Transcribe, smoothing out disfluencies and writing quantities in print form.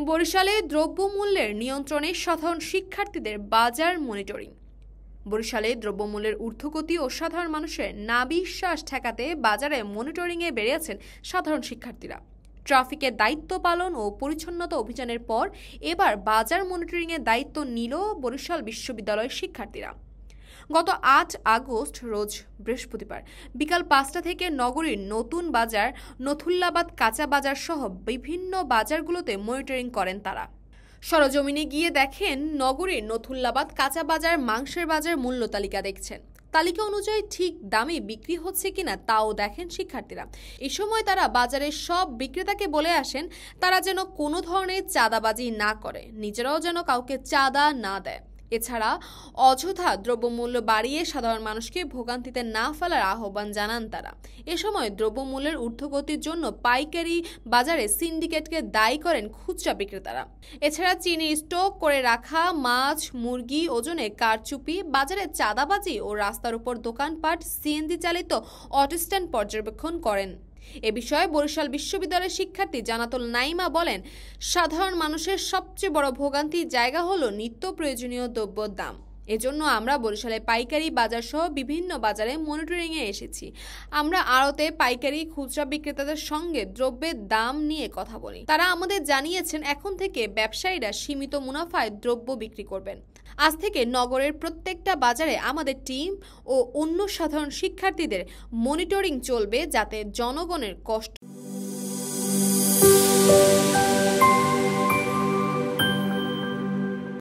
বরিশালে দ্রব্যমূল্যের নিয়ন্ত্রণে সাধারণ শিক্ষার্থীদের বাজার মনিটরিং। বরিশালে দ্রব্যমূল্যের ঊর্ধ্বগতি ও সাধারণ মানুষের নাবিশ্বাস ঠেকাতে বাজারে মনিটরিংয়ে বেরিয়েছেন সাধারণ শিক্ষার্থীরা। ট্রাফিকের দায়িত্ব পালন ও পরিচ্ছন্নতা অভিযানের পর এবার বাজার মনিটরিংয়ের দায়িত্ব নিল বরিশাল বিশ্ববিদ্যালয়ের শিক্ষার্থীরা। গত ৮ আগস্ট রোজ বৃহস্পতিবার বিকাল ৫টা থেকে নগরীর নতুন বাজার, নথুল্লাবাদ কাঁচা বাজার সহ বিভিন্ন বাজারগুলোতে মনিটরিং করেন তারা। সরজমিনে গিয়ে দেখেন নগরীর নথুল্লাবাদ কাঁচা বাজার, মাংসের বাজার মূল্য তালিকা দেখছেন। তালিকা অনুযায়ী ঠিক দামে বিক্রি হচ্ছে কিনা তাও দেখেন শিক্ষার্থীরা। এ সময় তারা বাজারের সব বিক্রেতাকে বলে আসেন তারা যেন কোনো ধরনের চাঁদাবাজি না করে, নিজেরাও যেন কাউকে চাঁদা না দেয়। এছাড়া অযথা দ্রব্যমূল্য বাড়িয়ে সাধারণ মানুষকে ভোগান্তিতে না ফেলার আহ্বান জানান তারা। এ সময় দ্রব্যমূল্যের ঊর্ধ্বগতির জন্য পাইকারি বাজারে সিন্ডিকেটকে দায়ী করেন খুচরা বিক্রেতারা। এছাড়া চিনি স্টক করে রাখা, মাছ, মুরগি ওজনে কারচুপি, বাজারে চাঁদাবাজি ও রাস্তার উপর দোকানপাট, সিএনজি চালিত অটোস্ট্যান্ড পর্যবেক্ষণ করেন। এ বিষয়ে বরিশাল বিশ্ববিদ্যালয়ের শিক্ষার্থী জানাতুল নাইমা বলেন, সাধারণ মানুষের সবচেয়ে বড় ভোগান্তির জায়গা হলো নিত্য প্রয়োজনীয় দ্রব্যের দাম। এজন্য আমরা বরিশালে পাইকারি বাজার সহ বিভিন্ন বাজারে মনিটরিংয়ে এসেছি। আমরা আড়তে, পাইকারি, খুচরা বিক্রেতাদের সঙ্গে দ্রব্যের দাম নিয়ে কথা বলি। তারা আমাদের জানিয়েছেন এখন থেকে ব্যবসায়ীরা সীমিত মুনাফায় দ্রব্য বিক্রি করবেন। আজ থেকে নগরের প্রত্যেকটা বাজারে আমাদের টিম ও অন্য সাধারণ শিক্ষার্থীদের মনিটরিং চলবে যাতে জনগণের কষ্ট